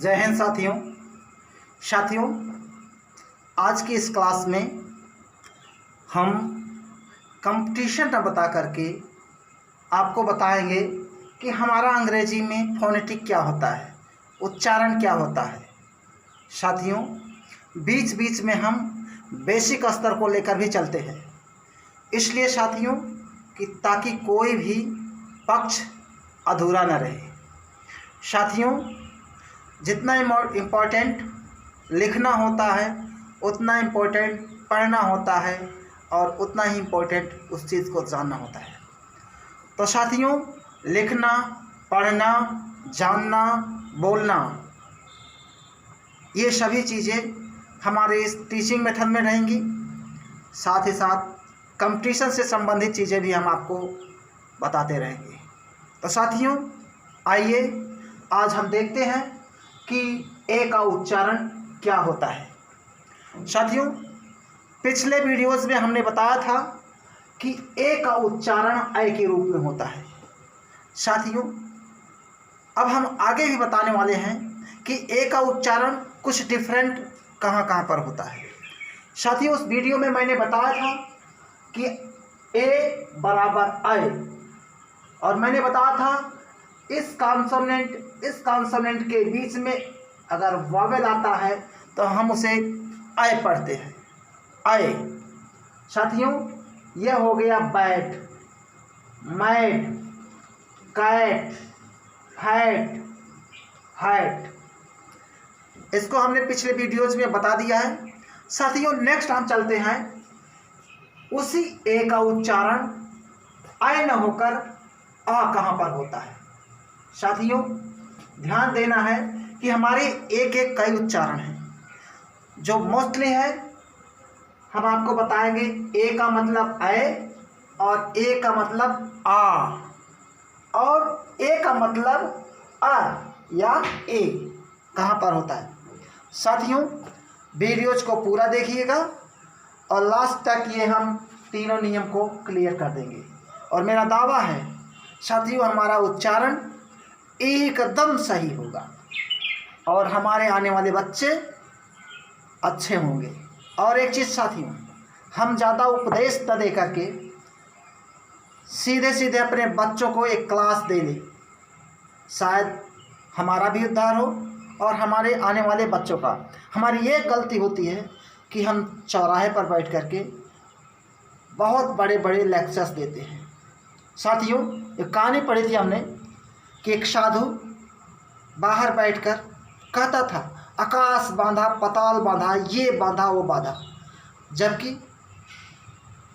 जय हिंद साथियों, आज की इस क्लास में हम कंपटीशन न बता करके आपको बताएंगे कि हमारा अंग्रेजी में फोनेटिक क्या होता है, उच्चारण क्या होता है। साथियों, बीच बीच में हम बेसिक स्तर को लेकर भी चलते हैं, इसलिए साथियों कि ताकि कोई भी पक्ष अधूरा न रहे। साथियों, जितना इम्पोर्टेंट लिखना होता है उतना इम्पोर्टेंट पढ़ना होता है और उतना ही इम्पोर्टेंट उस चीज़ को जानना होता है। तो साथियों, लिखना, पढ़ना, जानना, बोलना, ये सभी चीज़ें हमारे इस टीचिंग मेथड में रहेंगी। साथ ही साथ कंपटीशन से संबंधित चीज़ें भी हम आपको बताते रहेंगे। तो साथियों, आइए आज हम देखते हैं कि ए का उच्चारण क्या होता है। साथियों, पिछले वीडियोस में हमने बताया था कि ए का उच्चारण ऐ के रूप में होता है। साथियों, अब हम आगे भी बताने वाले हैं कि ए का उच्चारण कुछ डिफरेंट कहाँ कहाँ पर होता है। साथियों, उस वीडियो में मैंने बताया था कि ए बराबर ऐ, और मैंने बताया था इस कॉन्सोनेंट के बीच में अगर वॉवेल आता है तो हम उसे ऐ पढ़ते हैं, ऐ। साथियों, यह हो गया bat, mat, cat, hat, hat. इसको हमने पिछले वीडियोज में बता दिया है। साथियों, नेक्स्ट हम चलते हैं, उसी ए का उच्चारण ऐ न होकर आ कहाँ पर होता है। साथियों, ध्यान देना है कि हमारे एक कई उच्चारण हैं जो मोस्टली है। हम आपको बताएंगे ए का मतलब ऐ और ए का मतलब आ और ए का मतलब अ या ए कहाँ पर होता है। साथियों, वीडियोज को पूरा देखिएगा और लास्ट तक ये हम तीनों नियम को क्लियर कर देंगे। और मेरा दावा है साथियों, हमारा उच्चारण एकदम सही होगा और हमारे आने वाले बच्चे अच्छे होंगे। और एक चीज़ साथियों, हम ज़्यादा उपदेश न दे करके सीधे सीधे अपने बच्चों को एक क्लास दे दें, शायद हमारा भी उद्धार हो और हमारे आने वाले बच्चों का। हमारी ये गलती होती है कि हम चौराहे पर बैठ करके बहुत बड़े बड़े लेक्चर्स देते हैं। साथियों, एक कहानी पढ़ी थी हमने कि एक साधु बाहर बैठकर कहता था, आकाश बांधा, पताल बांधा, ये बांधा, वो बांधा, जबकि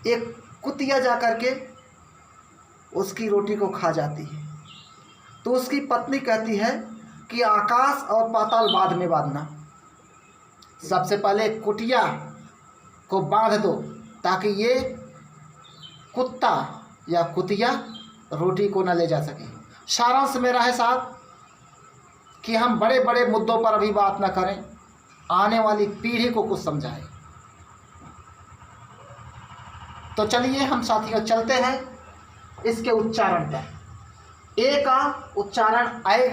एक कुतिया जा करके उसकी रोटी को खा जाती है। तो उसकी पत्नी कहती है कि आकाश और पाताल बाद में बांधना, सबसे पहले कुटिया को बांध दो ताकि ये कुत्ता या कुतिया रोटी को न ले जा सके। सारांश मेरा है साहब कि हम बड़े बड़े मुद्दों पर अभी बात न करें, आने वाली पीढ़ी को कुछ समझाएं। तो चलिए हम साथियों चलते हैं इसके उच्चारण पर। ए का उच्चारण ऐ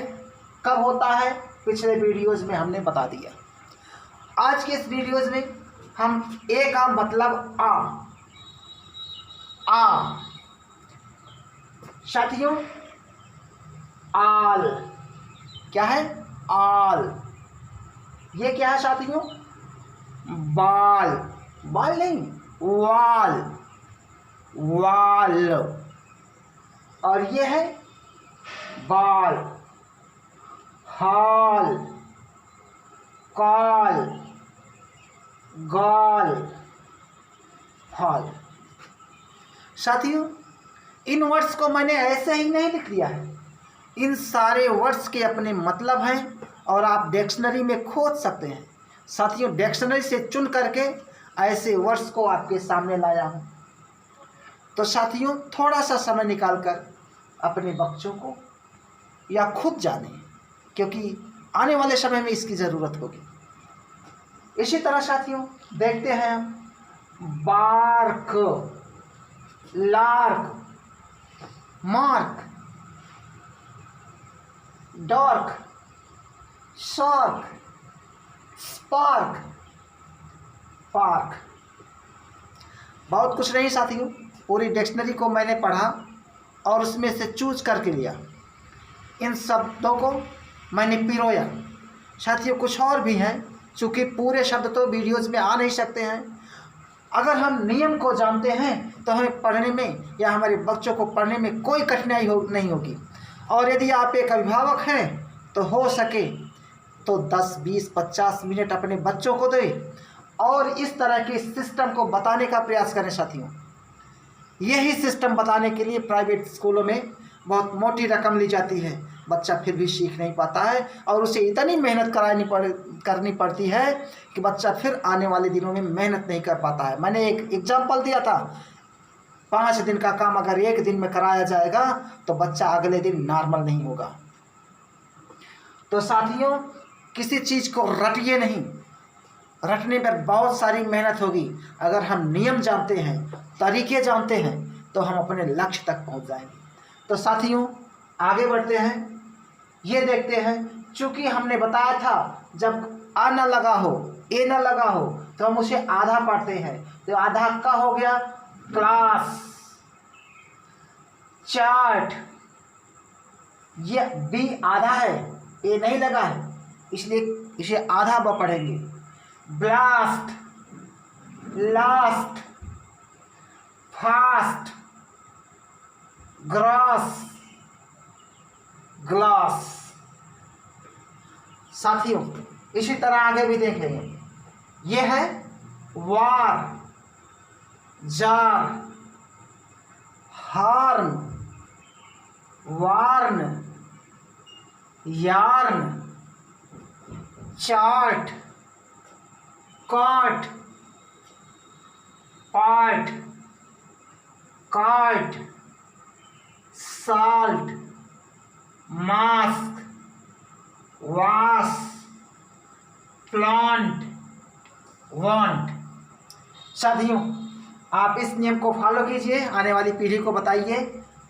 कब होता है, पिछले वीडियोज में हमने बता दिया। आज के इस वीडियोज में हम ए का मतलब आ। साथियों, आल क्या है? आल। ये क्या है साथियों? बाल, बाल नहीं, वाल, वाल। और ये है बाल, हाल, काल, गाल, हाल। साथियों, इन वर्ड्स को मैंने ऐसे ही नहीं लिख दिया है, इन सारे वर्ड्स के अपने मतलब हैं और आप डिक्शनरी में खोज सकते हैं। साथियों, डिक्शनरी से चुन करके ऐसे वर्ड्स को आपके सामने लाया हूँ। तो साथियों, थोड़ा सा समय निकालकर अपने बच्चों को या खुद जानें, क्योंकि आने वाले समय में इसकी ज़रूरत होगी। इसी तरह साथियों देखते हैं bark, lark, mark, dark, shark, spark, park. बहुत कुछ नहीं साथियों, पूरी डिक्शनरी को मैंने पढ़ा और उसमें से चूज करके लिया। इन शब्दों को मैंने पिरोया। साथियों कुछ और भी हैं, चूँकि पूरे शब्द तो वीडियोज़ में आ नहीं सकते हैं। अगर हम नियम को जानते हैं तो हमें पढ़ने में या हमारे बच्चों को पढ़ने में कोई कठिनाई नहीं होगी। और यदि आप एक अभिभावक हैं तो हो सके तो 10, 20, 50 मिनट अपने बच्चों को दें और इस तरह के सिस्टम को बताने का प्रयास करें साथियों। यही सिस्टम बताने के लिए प्राइवेट स्कूलों में बहुत मोटी रकम ली जाती है, बच्चा फिर भी सीख नहीं पाता है और उसे इतनी मेहनत करनी पड़ती है कि बच्चा फिर आने वाले दिनों में मेहनत नहीं कर पाता है। मैंने एक एग्जाम्पल दिया था, 5 दिन का काम अगर 1 दिन में कराया जाएगा तो बच्चा अगले दिन नॉर्मल नहीं होगा। तो साथियों किसी चीज़ को रटिए नहीं, रटने पर बहुत सारी मेहनत होगी। अगर हम नियम जानते हैं, तरीके जानते हैं तो हम अपने लक्ष्य तक पहुंच जाएंगे। तो साथियों आगे बढ़ते हैं, ये देखते हैं। चूँकि हमने बताया था जब आ न लगा हो, ए न लगा हो तो हम उसे आधा पढ़ते हैं। तो आधा का हो गया क्लास, चार्ट, ये बी आधा है, ए नहीं लगा है, इसलिए इसे आधा पढ़ेंगे। Blast, last, fast, grass, glass. साथियों इसी तरह आगे भी देख लेंगे। यह है war, jar, horn, warn, yarn, chart, cart, part, cart, salt, mask, vase, plant, want. साथियों आप इस नियम को फॉलो कीजिए, आने वाली पीढ़ी को बताइए।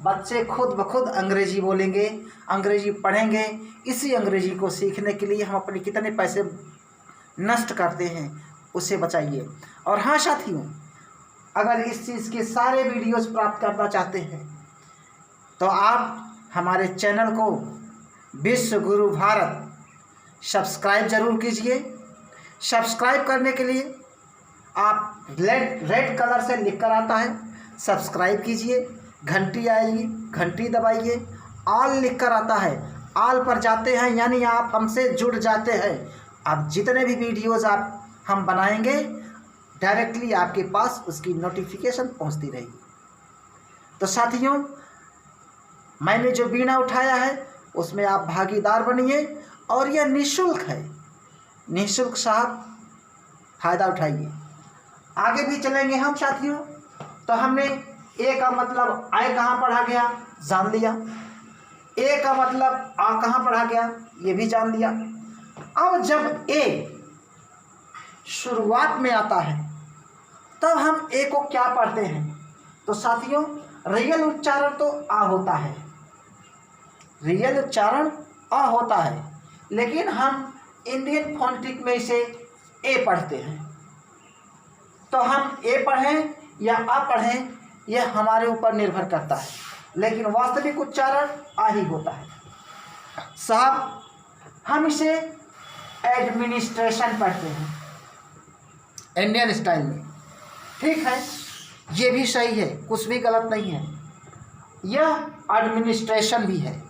बच्चे खुद ब खुद अंग्रेजी बोलेंगे, अंग्रेजी पढ़ेंगे। इसी अंग्रेजी को सीखने के लिए हम अपने कितने पैसे नष्ट करते हैं, उसे बचाइए। और हाँ साथियों, अगर इस चीज़ के सारे वीडियोस प्राप्त करना चाहते हैं तो आप हमारे चैनल को विश्व गुरु भारत सब्सक्राइब जरूर कीजिए। सब्सक्राइब करने के लिए आप रेड कलर से लिखकर आता है, सब्सक्राइब कीजिए। घंटी आएगी, घंटी दबाइए। ऑल लिखकर आता है, ऑल पर जाते हैं यानी आप हमसे जुड़ जाते हैं। अब जितने भी वीडियोज़ हम बनाएंगे डायरेक्टली आपके पास उसकी नोटिफिकेशन पहुंचती रहेगी। तो साथियों मैंने जो बीड़ा उठाया है उसमें आप भागीदार बनिए और यह निःशुल्क है। निःशुल्क साहब फ़ायदा उठाइए। आगे भी चलेंगे हम साथियों। तो हमने ए का मतलब आय कहाँ पढ़ा गया जान लिया, ए का मतलब आ कहाँ पढ़ा गया ये भी जान लिया। अब जब ए शुरुआत में आता है तब हम ए को क्या पढ़ते हैं? तो साथियों रियल उच्चारण तो आ होता है, रियल उच्चारण आ होता है, लेकिन हम इंडियन फोनेटिक में इसे ए पढ़ते हैं। तो हम ए पढ़ें या आ पढ़ें यह हमारे ऊपर निर्भर करता है, लेकिन वास्तविक उच्चारण आ ही होता है। साहब हम इसे एडमिनिस्ट्रेशन पढ़ते हैं इंडियन स्टाइल में, ठीक है, ये भी सही है, कुछ भी गलत नहीं है। यह एडमिनिस्ट्रेशन भी है,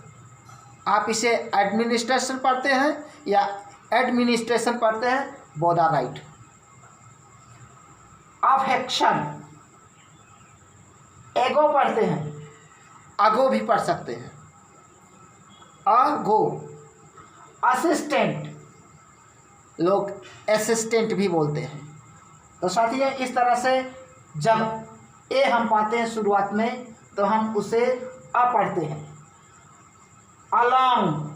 आप इसे एडमिनिस्ट्रेशन पढ़ते हैं या एडमिनिस्ट्रेशन पढ़ते हैं, बोथ आर राइट। अफेक्शन एगो पढ़ते हैं, अगो भी पढ़ सकते हैं, अगो। असिस्टेंट लोग असिस्टेंट भी बोलते हैं। तो साथियों इस तरह से जब ए हम पाते हैं शुरुआत में तो हम उसे अ पढ़ते हैं। Along,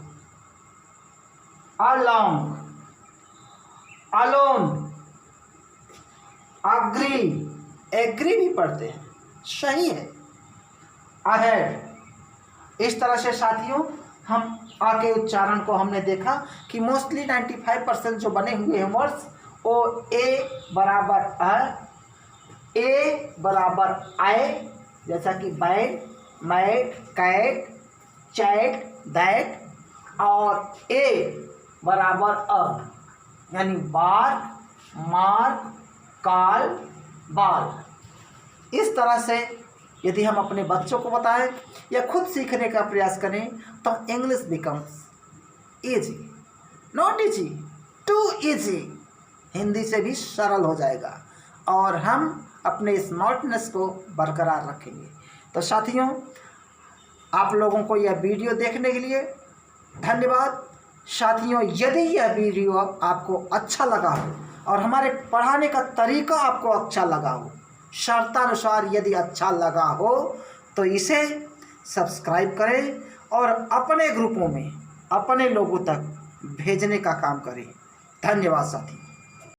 along, alone, agree, agree भी पढ़ते हैं, सही है। अहेड। इस तरह से साथियों हम आ के उच्चारण को हमने देखा कि मोस्टली 95% जो बने हुए हैं वर्ड्स वो ए बराबर आए, जैसा कि bat, mat, cat, chat, that, और ए बराबर यानी बार, मार्क, काल, बाल। इस तरह से यदि हम अपने बच्चों को बताएं या खुद सीखने का प्रयास करें तो English becomes easy, not easy, too easy. Hindi से भी सरल हो जाएगा और हम अपने स्मार्टनेस को बरकरार रखेंगे। तो साथियों, आप लोगों को यह वीडियो देखने के लिए धन्यवाद। साथियों, यदि यह वीडियो आपको अच्छा लगा हो और हमारे पढ़ाने का तरीका आपको अच्छा लगा हो, शर्तानुसार यदि अच्छा लगा हो, तो इसे सब्सक्राइब करें और अपने ग्रुपों में अपने लोगों तक भेजने का काम करें। धन्यवाद साथी।